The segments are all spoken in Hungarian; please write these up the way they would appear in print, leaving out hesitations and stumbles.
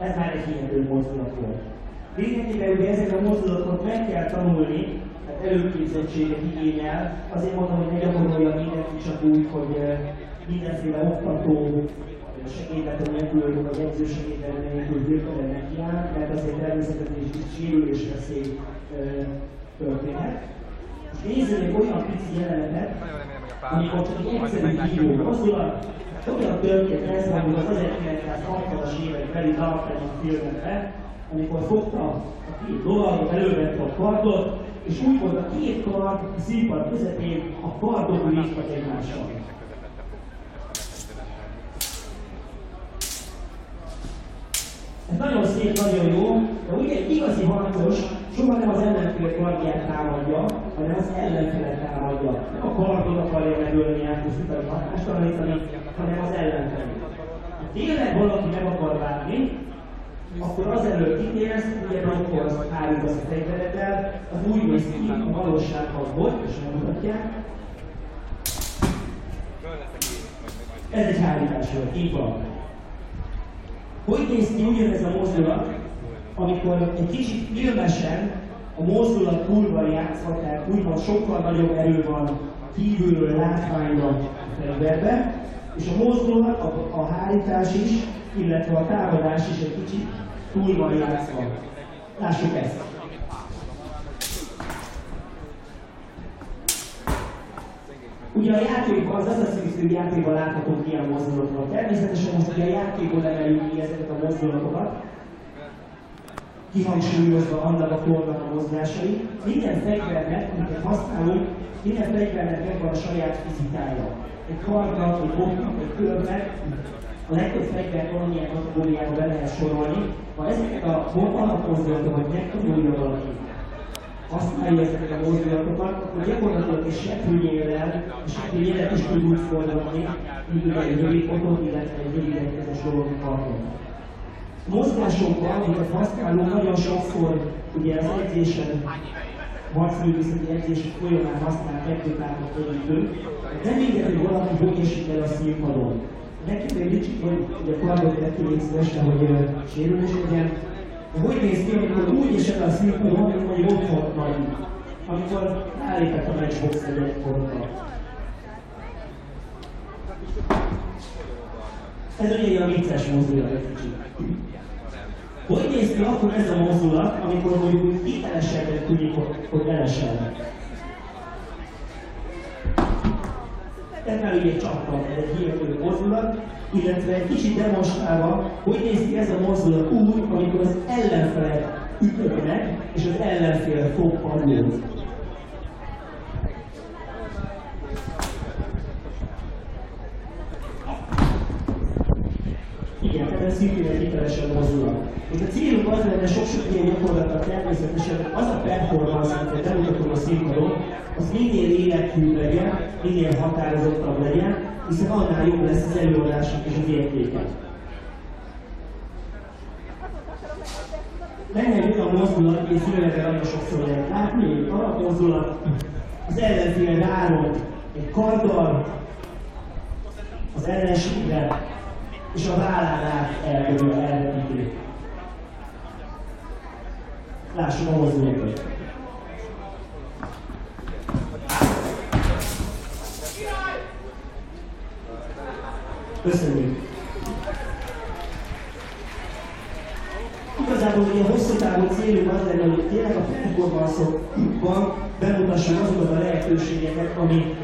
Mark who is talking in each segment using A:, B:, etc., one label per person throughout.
A: Ez már egy hihető mozdulat volt. Lényegében ugye ezek a mozdulatokat meg kell tanulni, tehát előképzettséget igényel. Azért mondom, hogy ne gyakorolja mindenki csak úgy, hogy mindenféle oktató segédlető nélkül, vagy edzősegédlető nélkül hirtelen nekiáll, mert azért természetesen is sérülésveszély történhet. És nézzük egy olyan pici jelenetet, amikor csak egy egyszerű hívó mozdulat, olyan történt ez, amikor az 1960-as évek beli Darkman filmekben, amikor fogta a két dollatot, elővette a kardot, és úgy volt a két kard a színpad közepén, a kardok újítva egymással. Ez nagyon szép, nagyon jó, de ugye egy igazi harcos soha nem az ellenfél kardját támadja, hanem az ellenfelet támadja. Nem a kardot akarja megölni, elpusztítani, hatástalanítani, hanem az ellenfelet. Ha tényleg valaki meg akar vágni, akkor azelőtt kitérsz, ugye blokkolsz, hárulgasz a fegyvereddel, az úgy néz ki a valóságban volt, és nem mutatják. Ez egy hárítás volt, így van. Hogy néz ki ugyanez a mozdulat, amikor egy kicsit filmesen a mozdulat kurva játszva, tehát úgymond sokkal nagyobb erő van kívülről látványra a fegyverbe, és a mozdulat, a hárítás is, illetve a támadás is egy kicsit túl van játszva. Lássuk ezt! Ugye a játékban, az Assassin's Creed játékban láthatunk ilyen mozdulatokat. Természetesen most ugye a játékból emeljük ki ezeket a mozdulatokat, kihangsúlyozva annak a kornak a mozgásai. Minden fegyvernek, amiket használunk, minden fegyvernek megvan a saját fizikája. Egy kardnak, egy boknak, egy körnek, a legtöbb fegyvert valamilyen kategóriába be lehet sorolni. Ha ezeket a alapmozdulatokat megtanulja valaki, használja ezeket a mozdulatokat, akkor gyakorlatilag egy seprűnyéllel, a seprűnyélet is tud úgy fordulni, mint ugye egy rövidpotot, illetve egy rövidegykezes dolognak tartom. Mozgásokban, amiket használunk, nagyon sokszor ugye az edzésen, harcművészeti edzések folyamán használ technikákat segítünk. Nem mindegy, hogy valaki hogy esik el a színpadon. Nekünk egy kicsit, hogy a kardot tettünk szívesen, hogy sérülés legyen. De hogy néz ki, amikor úgy esett a színpadon, mint mondjuk ott volt nagy, amikor állített a matchbox egy egykorra. Ez ugye ilyen vicces mozdulat egy kicsit. Hogy néz ki akkor ez a mozdulat, amikor mondjuk hitelesebben tudjuk, hogy eleselnek? Ez már ugye csapban, ez egy hihető mozdulat, illetve egy kicsit demonstrálva, hogy néz ki ez a mozdulat úgy, amikor az ellenfelet ütötnek, és az ellenfél fog padlót. Igen, tehát ez szintén egy hitelesebb mozdulat. És a célunk az lenne sok-sok ilyen gyakorlatban természetesen, az a performance, amit bemutatom a színpadon, az minél életűbb legyen, minél határozottabb legyen, hiszen annál jobb lesz az előadásnak és az értéke. Lenne egy olyan mozdulat, és szívekben nagyon sokszor lehet látni, egy alapmozdulat, az ellenfél ráront egy karddal, az ellenségre, és a vállán át elkerül elvetíti. Lássuk a mozdulatot. Köszönjük! Igazából ugye a hosszú távú célunk az lenne, hogy tényleg a performance-okban bemutassuk azokat a lehetőségeket, ami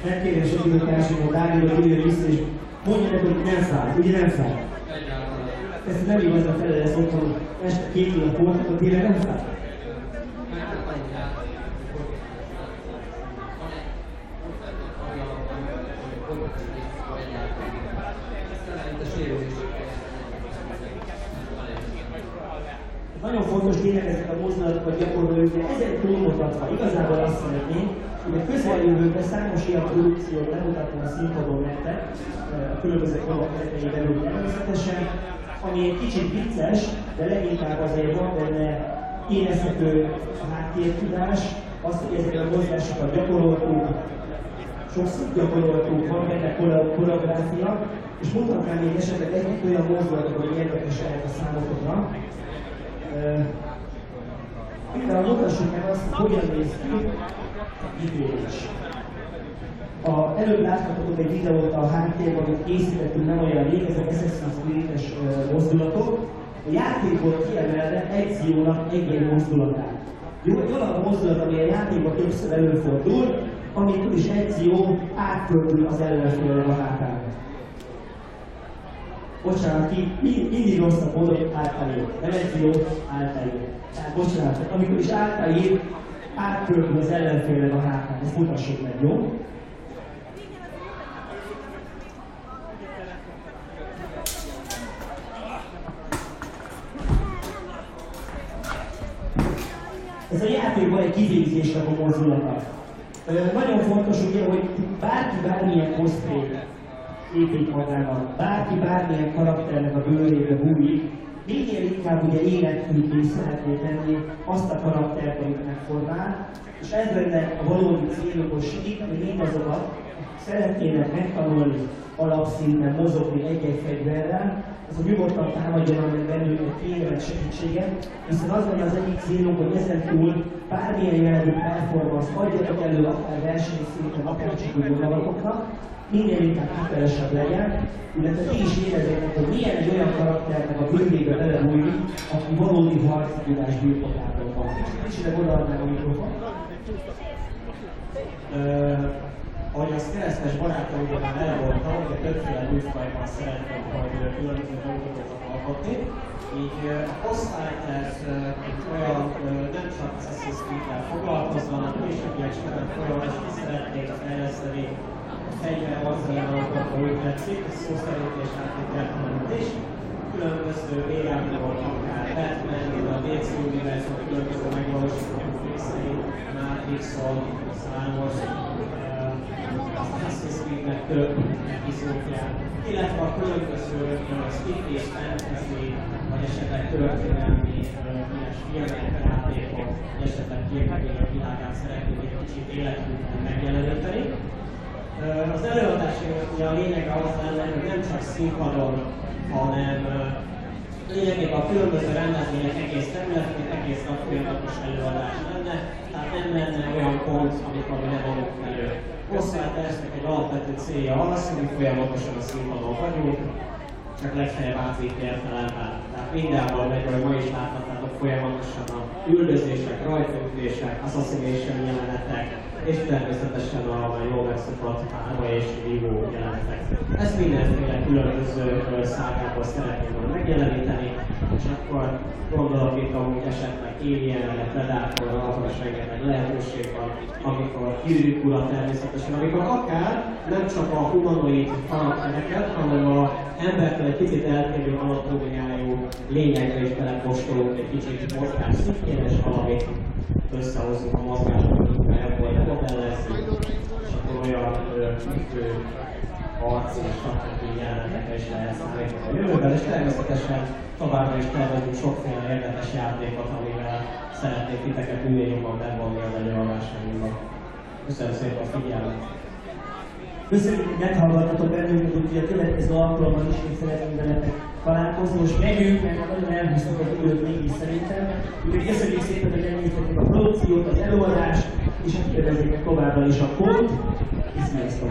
A: megkérdés a időtársadalmat Dávidot jöjjön vissza, és mondja meg, hogy nem fáj, ugye nem fáj. Ezt nem igaz a fele lesz otthon, hogy este 2 nap voltak, a tényleg nem fáj. Nagyon fontos tényleg ezeket a mozdulatokat gyakorolni, de ezen túlmutatva igazából azt szeretnénk, hogy a közeljövőben számos ilyen produkciót bemutatni a színpadon nektek, a különböző korok keretei belül természetesen, ami egy kicsit vicces, de leginkább azért van benne érezhető háttértudás, azt, hogy ezeket a mozgásokat gyakoroltuk, sokszor gyakoroltunk, van benne koreográfia, és mutatnám még esetleg egy olyan mozdulatot, hogy érdekes lehet a számotokra. Például mutassuk meg azt, hogy hogyan néz ki idős. Előbb láthatok egy videót a háttérben, amit készítettünk nem olyan rég, ezek Assassin's Creed-es mozdulatok. A játékból kiemelve egy Ziónak egy mozdulatát. Jó, egy olyan mozdulat, ami a játékban többször előfordul, amikor is egy Zió átpördül az ellenfélre a hátán. Bocsánat, mindig rosszat mondok, általír. Nem egy Zió, általír. Tehát bocsánat, amikor is általír, átpördül az ellenfélre a hátán. Ezt mutassuk meg, jó? Ez a játékban egy kivégzésnek a mozdulata. Nagyon fontos ugye, hogy bárki bármilyen cosplay épít magának, bárki bármilyen karakternek a bőrébe bújik, minél inkább ugye életképé szeretné tenni azt a karaktert, amit megformál, és ez lenne a valódi célunk, hogy segíteni mindazokat, akik szeretnének megtanulni alapszinten mozogni egy-egy fegyverrel, az a nyugodtan támadjon meg bennünk egy kényelmet segítséget, hiszen az lenne az egyik célunk, hogy ezen túl bármilyen jellegű performance adjatok elő akár versenyszinten, akár csak úgy magatoknak, minél inkább hitelesebb legyen, illetve ti is érezzétek, hogy milyen egy olyan karakternek a bőrébe belebújni, aki valódi harci tudás birtokában van. Kicsit odaadnám a mikrofont.
B: Ahogy az keresztes barátaimban már elmondtam, hogy többféle műfajban szeretnénk majd különböző dolgokat alkotni. Így a Postfighters olyan nem csak Assassin's Creed-tel foglalkozva, hanem későbbiek során folyamatosan szeretnék fejleszteni a fegyverharcajánatokat, ha úgy tetszik, szó szerint és áttételtelenül is. Különböző végállók, akár Batman, a DC Univerzum különböző megvalósított részei, Matrixon, Star Wars, Assassin's Creed-nek több epizódját, illetve a különböző sci-fi, fantasy, vagy esetleg történelmi ilyes filmek, játékok, vagy esetleg képregények világát szeretnék egy kicsit életünkben megjeleníteni. Az előadásnak a lényege az lenne, hogy nem csak színpadon, hanem lényegében a különböző rendezvények egész területén, egész nap folyamatos előadás lenne, tehát nem lenne olyan pont, amikor mi nem adunk elő. Postfightersnek egy alapvető célja az, hogy folyamatosan a színpadon vagyunk, csak legfeljebb átvitt értelemben. Tehát mindenhol megy, hogy ma is láthatnátok folyamatosan a üldözések, rajtaütések, assassination jelenetek, és természetesen a jól megszokott árva és vívó jelenetek. Ezt mindenféle különböző szágából szeretném megjeleníteni, és akkor gondolok itt amúgy esetleg Alien-re, Predator-ra, azon is rengeteg lehetőség van, amikor gyűrűk ura természetesen, amikor akár nem csak a humanoid karaktereket, hanem az embertől egy picit eltérő anatómiájú lényegre is belekóstolunk egy kicsit mozgás szintjén, és valamit összehozunk a mozgások munkájából, modellezzük, és akkor olyan ütő, arc és stb. Jelenetekre is lehet számítani a jövőben, és természetesen továbbra is tervezünk sokféle érdekes játékot, amivel szeretnék titeket minél jobban bevonni az előadásainkba. Köszönöm szépen a figyelmet!
A: Köszönjük, hogy meghallgattatok bennünket, úgyhogy a következő alkalommal is még szeretnénk veletek találkozni. Most megyünk, mert nagyon elhúztuk az időt mégis szerintem. Úgyhogy köszönjük szépen, hogy elnéztetek a produkciót, az előadást, és kérdezzétek továbbra is a kód, és sziasztok!